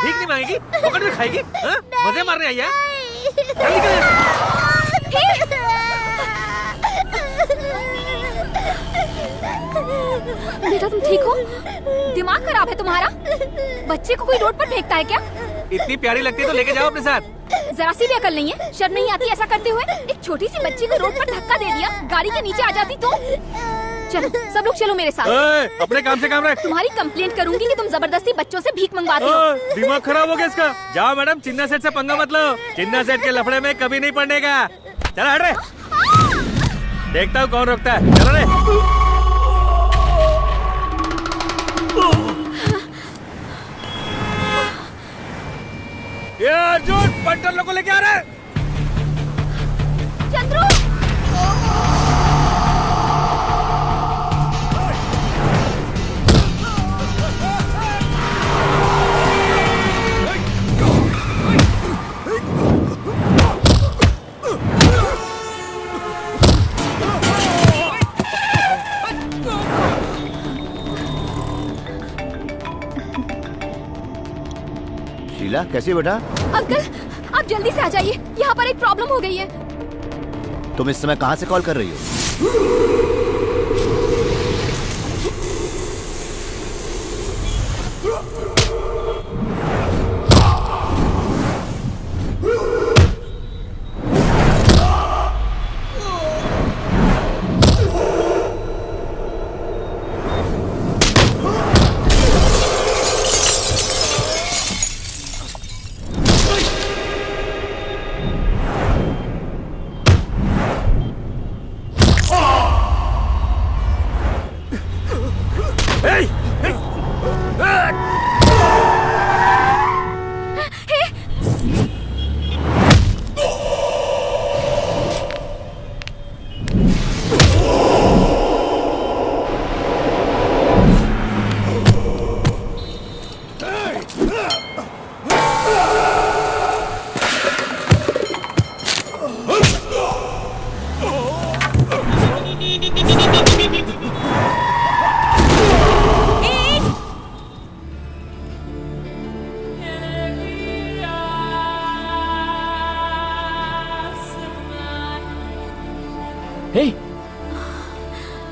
भीख नहीं मांगेगी, पकड़ भी खाएगी, हाँ? मजे मारने आई है? चल निकल यहाँ। बेटा तुम ठीक हो? दिमाग खराब है तुम्हारा? बच्चे को कोई रोड पर फेंकता है क्या? इतनी प्यारी लगती है तो लेके जाओ अपने साथ। जरा सी भी अकल नहीं है, शर्म नहीं आती ऐसा करते हुए? एक छोटी सी बच्ची को रोड पर धक्का दे दिया, गाड़ी के नीचे आ जाती तो? चलो सब लोग चलो मेरे साथ। अपने काम से काम रख। तुम्हारी कंप्लेंट करूंगी कि तुम जबरदस्ती बच्चों से भीख मंगवाते हो। दिमाग खराब हो गया इसका। जाओ मैडम, चिन्ना सेठ से पंगा मत लो। चिन्ना सेठ के लफड़े में कभी नहीं पड़ने का। चलो हट रे। देखता हूँ कौन रोकता है। चलो रे। ये अर्जुन पंटर लोगों को लेके आ रहा है। चंद्रू शीला कैसी बेटा? अंकल आप जल्दी से आ जाइए, यहाँ पर एक प्रॉब्लम हो गई है। तुम इस समय कहाँ से कॉल कर रही हो?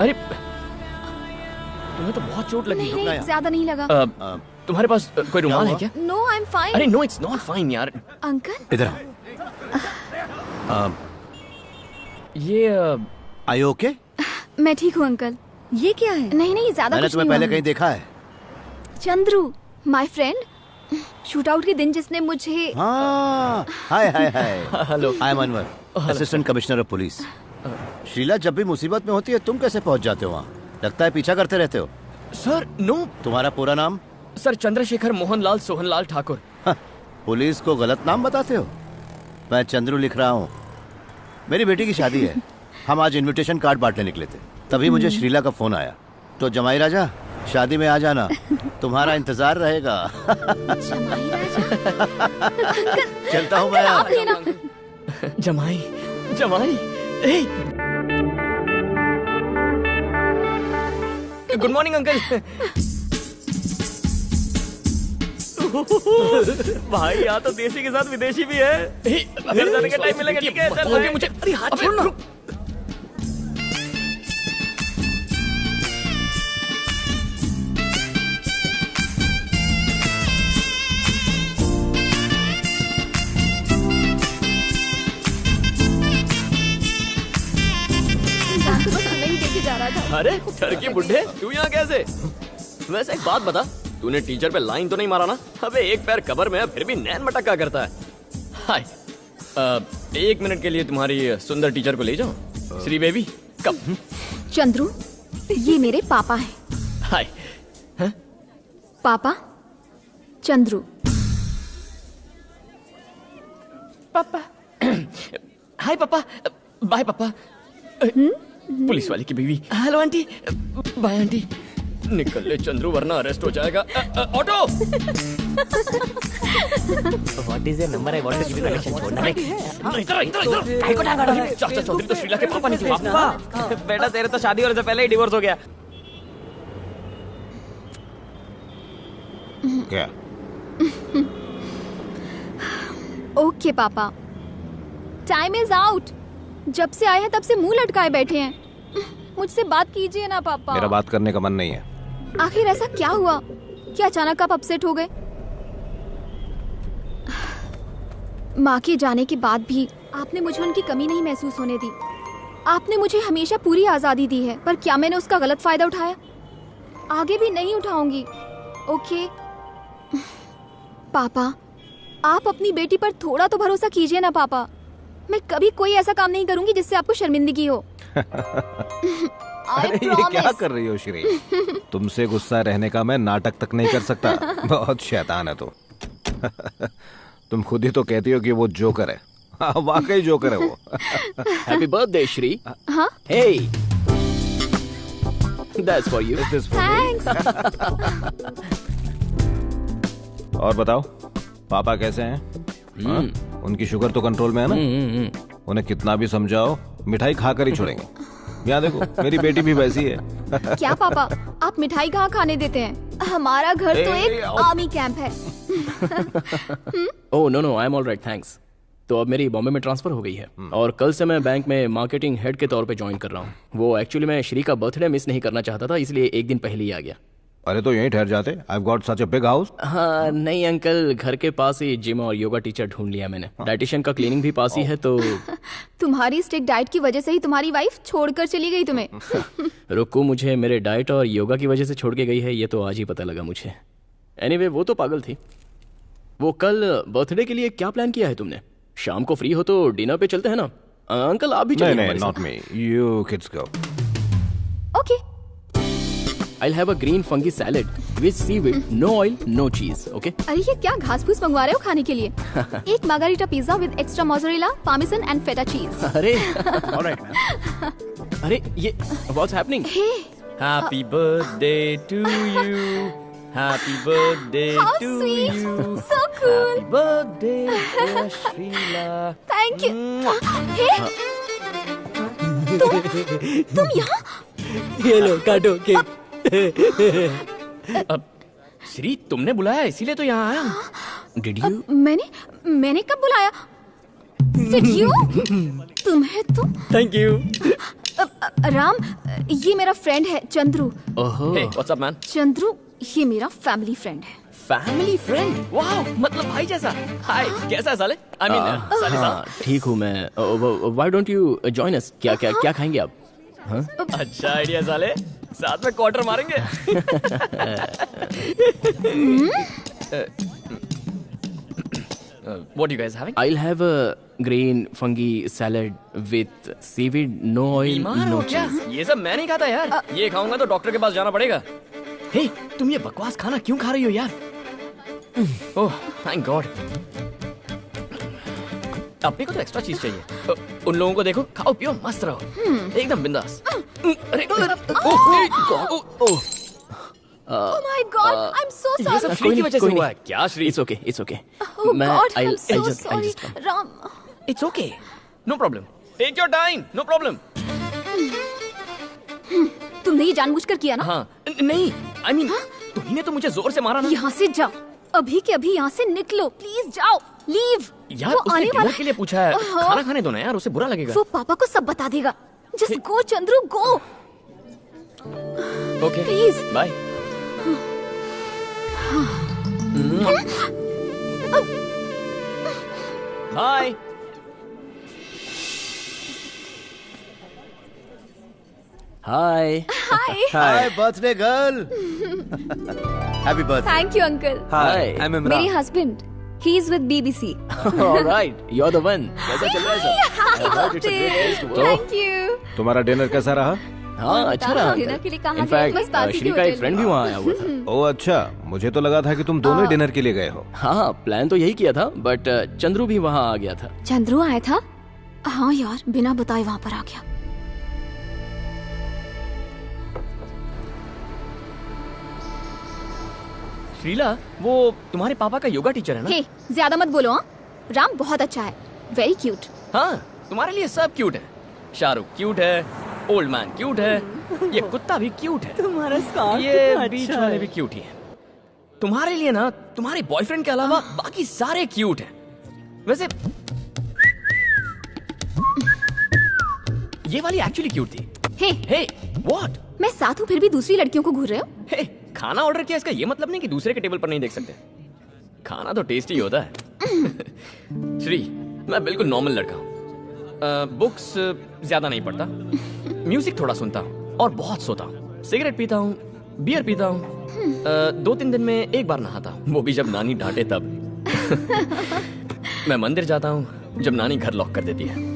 अरे तुम्हें तो बहुत चोट लगी। नहीं, ज्यादा नहीं लगा। तुम्हारे पास कोई रुमाल है क्या? No I am fine. अरे नो इट्स नॉट फाइन यार। अंकल इधर आओ। ये आर यू ओके? मैं ठीक हूँ अंकल। ये क्या है? नहीं नहीं ज्यादा मैंने कुछ तुम्हें नहीं पहले हुआ। कहीं देखा है। Chandru my friend, shoot out के दिन जिसने मुझे। हाँ, hi hi hi. Hello, I am Anwar, assistant commissioner of police. Sheila, जब भी मुसीबत में होती है तुम कैसे पहुंच जाते हो वहाँ? लगता है पीछा करते रहते हो। Sir no. तुम्हारा पूरा नाम? सर चंद्रशेखर मोहनलाल सोहनलाल ठाकुर। पुलिस को गलत नाम बताते हो? मैं चंद्रू लिख रहा हूँ। मेरी बेटी की शादी है, हम आज इनविटेशन कार्ड बांटने निकले थे, तभी मुझे श्रीला का फोन आया। तो जमाई राजा शादी में आ जाना, तुम्हारा इंतजार रहेगा। चलता हूँ मैं। जमाई जमाई। Good morning uncle. भाई यहाँ तो देसी के साथ विदेशी भी है। घर जाने का टाइम मिलेगा, ठीक है? चल मुझे अरे हाथ छोड़ना। अरे टर्की बुड्ढे, तू यहाँ कैसे? वैसे एक बात बता, तूने टीचर पे लाइन तो नहीं मारा ना? अबे एक पैर कब्र में है फिर भी नैन मटक्का करता है। हाय, 1 मिनट के लिए तुम्हारी सुंदर टीचर को ले जाओ। श्री बेबी कब? चंद्रू ये मेरे पापा हैं। हाय। पापा चंद्रू। पापा। हाय पापा। बाय पापा। पुलिस वाले की बीवी। Hello aunty. Bye aunty. निकल ले चंद्रू वरना अरेस्ट हो जाएगा। Auto. What is your number? I want to give you connection. छोड़ना नहीं। इधर इधर काहे को टांगा रहा है? चाचा चौधरी तो शीला के पापा निकले। पापा बेटा तेरे तो शादी होने से पहले ही डिवोर्स हो गया। क्या? ओके पापा, टाइम इज आउट। जब से आए हैं तब से मुंह लटकाए बैठे हैं। मुझसे बात कीजिए ना पापा। मेरा बात करने का मन नहीं है। आखिर ऐसा क्या हुआ? क्या अचानक आप अपसेट हो गए? माँ के जाने के बाद भी आपने मुझे उनकी कमी नहीं महसूस होने दी। आपने मुझे हमेशा पूरी आज़ादी दी है, पर क्या मैंने उसका गलत फायदा उठाया? आगे भी नहीं उठाऊंगी। ओके पापा, आप अपनी बेटी पर थोड़ा तो भरोसा कीजिए ना पापा। मैं कभी कोई ऐसा काम नहीं करूंगी जिससे आपको शर्मिंदगी हो। अरे ये क्या कर रही हो श्री? तुमसे गुस्सा रहने का मैं नाटक तक नहीं कर सकता। बहुत शैतान है तुम। तुम खुद ही तो कहती हो कि वो जोकर है। हाँ, वाकई जोकर है वो। Happy birthday Shri. हाँ? हे, दैट्स फॉर यू। थैंक्स। और बताओ, पापा कैसे हैं? हाँ? उनकी शुगर तो कंट्रोल में है ना? उन्हें कितना भी समझाओ, मिठाई खाकर ही छोड़ेंगे। यहाँ देखो, मेरी बेटी भी वैसी है। क्या पापा, आप मिठाई कहाँ खाने देते हैं? हमारा घर तो एक आर्मी कैंप है। Oh no no, I am all right, thanks. तो अब मेरी बॉम्बे में ट्रांसफर हो गई है और कल से मैं बैंक में मार्केटिंग हेड के तौर पे ज्वाइन कर रहा हूँ। वो एक्चुअली मैं श्री का बर्थडे मिस नहीं करना चाहता था, इसलिए एक दिन पहले ही आ गया। अरे तो यहीं ठहर जाते। I've got such a big house। हाँ नहीं अंकल, घर के पास ही जिम और योगा टीचर ढूंढ लिया मैंने। डाइटिशियन का क्लीनिंग भी पास ही है तो। तुम्हारी स्ट्रिक्ट डाइट की वजह से ही तुम्हारी वाइफ छोड़कर चली गई तुम्हें। रुकू, मुझे मेरे डाइट और योगा की वजह से छोड़ के गई है, ये तो आज ही पता लगा मुझे। एनीवे, वो तो पागल थी। वो कल बर्थडे के लिए क्या प्लान किया है तुमने? शाम को फ्री हो तो डिनर पे चलते हैं ना? अंकल आप भी चलिए नहीं, हमारे not साथ। me. You kids go. Okay. I'll have a green fungi salad with seaweed, no oil, no cheese. Okay? अरे ये क्या घास फूस मंगवा रहे हो खाने के लिए? एक margherita pizza with extra mozzarella, parmesan and feta cheese. अरे, all right, man. अरे ये what's happening? Hey, Happy birthday to you. Happy birthday How to sweet. you. So cool. Happy birthday, dear Sheila. Thank you. Hey, तुम यहाँ? ये लो काटो cake. अब श्री तुमने बुलाया इसीलिए तो यहाँ आया। Did you? मैंने कब बुलाया? Did you? तुम्हें तो Thank you. राम, ये मेरा फ्रेंड है चंद्रू। ओहो। Hey, what's up man? Chandru, ये मेरा फैमिली फ्रेंड है। Family friend? वाओ, मतलब भाई जैसा। हाय, कैसा है साले? I mean, साले साहब। ठीक हूँ मैं। Why don't you join us? क्या खाएंगे आप? हाँ? अच्छा आइडिया साले। साथ में क्वार्टर मारेंगे। What are you guys having? I'll have a green fungi salad with seaweed, no oil, no cheese. ये सब मैं नहीं खाता यार। ये खाऊंगा तो डॉक्टर के पास जाना पड़ेगा। हे, तुम ये बकवास खाना क्यों खा रही हो यार? ओह, थैंक गॉड। अपने को तो एक्स्ट्रा चीज चाहिए। उन लोगों को देखो, खाओ पियो मस्त रहो, एकदम बिंदास। अरे, Oh my God, I'm so ये सब sorry. श्री की वजह से हुआ है। क्या Shri? It's okay, it's okay. Oh God, I'm so sorry. come. Ram, It's okay, no problem. Take your time, no problem. तुमने ये जानबूझकर किया ना? हाँ, नहीं, I mean, तुमने तो मुझे जोर से मारा ना। यहाँ से जाओ, अभी के अभी यहाँ से निकलो, प्लीज जाओ, लीव। यार उसने डिनर के लिए पूछा है, खाना खाने दो ना यार, उसे बुरा लगेगा। वो पापा को सब बता देगा। Just go Chandru, go. Okay, Please. bye. Bye. Hi. Hi. Hi birthday girl. Happy birthday. Thank you, uncle. Hi. I'm मेरे husband, he is with BBC. All right, you're the one. कैसा चल रहा है सब? I heard it's a great place to go. Thank you. तुम्हारा dinner कैसा रहा? हाँ, अच्छा रहा। डिनर के लिए कहाँ गए? इनफैक्ट बस पास ही श्री के का एक होटल फ्रेंड भी वहाँ आया हुआ था। ओह अच्छा, मुझे तो लगा था कि तुम दोनों ही डिनर के लिए गए हो। हाँ, प्लान तो यही किया था, बट चंद्रू भी वहाँ आ गया था। चंद्रू आया था? हाँ यार, बिना बताए वहाँ पर आ गया। श्रीला, वो तुम्हारे पापा का योगा टीचर है ना? हे, ज्यादा मत बोलो हाँ। राम बहुत अच्छा है, वेरी क्यूट। हाँ, तुम्हारे लिए सब क्यूट है। शाहरुख क्यूट है, ओल्ड मैन क्यूट है, ये कुत्ता भी क्यूट है, तुम्हारा स्कार्फ ये कितना बीच अच्छा वाले है। भी क्यूट ही है। तुम्हारे लिए ना, तुम्हारे बॉयफ्रेंड के अलावा बाकी सारे क्यूट हैं। वैसे ये वाली एक्चुअली क्यूट थी। हे हे व्हाट? मैं साथ हूँ फिर भी दूसरी लड़कियों को घूर रहे हो? हे, खाना ऑर्डर किया इसका ये मतलब नहीं कि दूसरे के टेबल पर नहीं देख सकते। खाना तो टेस्टी होता है। श्री, मैं बिल्कुल नॉर्मल लड़का हूँ। बुक्स ज्यादा नहीं पढ़ता, म्यूजिक थोड़ा सुनता हूँ और बहुत सोता हूँ। सिगरेट पीता हूँ, बियर पीता हूँ, 2-3 दिन में एक बार नहाता हूँ, वो भी जब नानी डांटे तब। मैं मंदिर जाता हूँ जब नानी घर लॉक कर देती है।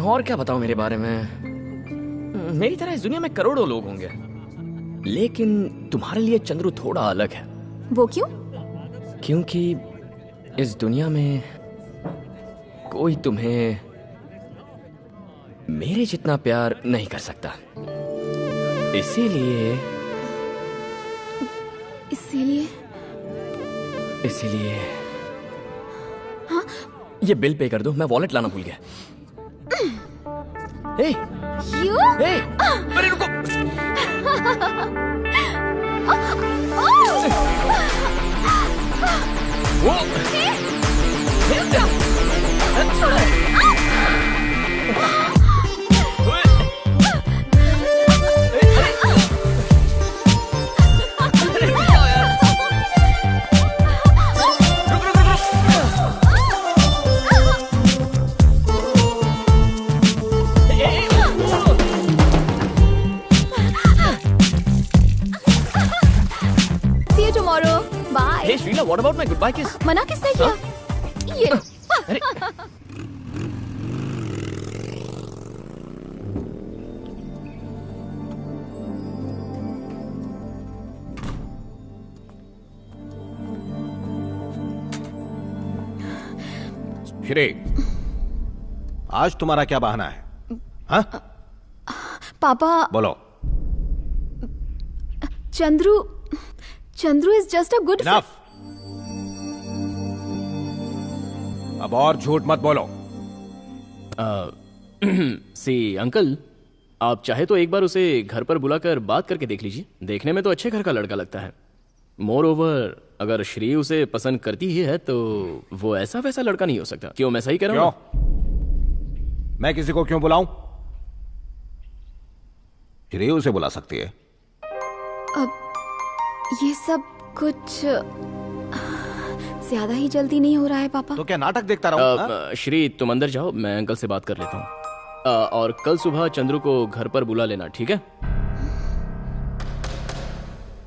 और क्या बताऊँ मेरे बारे में? मेरी तरह इस दुनिया में करोड़ों लोग होंगे, लेकिन तुम्हारे लिए चंद्रू थोड़ा अलग है। वो क्यों? क्योंकि इस दुनिया में कोई तुम्हें मेरे जितना प्यार नहीं कर सकता। इसीलिए इसीलिए इसीलिए ये बिल पे कर दो, मैं वॉलेट लाना भूल गया। हे, क्यों? हे, अरे रुको। वो See you tomorrow. Bye. Hey Shreela, what about my goodbye kiss? मना किसने किया? ये अरे श्री, आज तुम्हारा क्या बहाना है? हाँ, पापा, बोलो। Chandru is just a good enough. अब और झूठ मत बोलो। सी अंकल, आप चाहे तो एक बार उसे घर पर बुलाकर बात करके देख लीजिए। देखने में तो अच्छे घर का लड़का लगता है। मोर ओवर, अगर श्री उसे पसंद करती ही है तो वो ऐसा वैसा लड़का नहीं हो सकता। क्यों, मैं सही कह रहा हूँ? मैं किसी को क्यों बुलाऊं? श्री उसे बुला सकती है। अब ये सब कुछ ज्यादा ही जल्दी नहीं हो रहा है पापा? तो क्या नाटक देखता रहूं? हाँ? श्री, तुम अंदर जाओ, मैं अंकल से बात कर लेता हूँ। और कल सुबह चंद्रू को घर पर बुला लेना, ठीक है?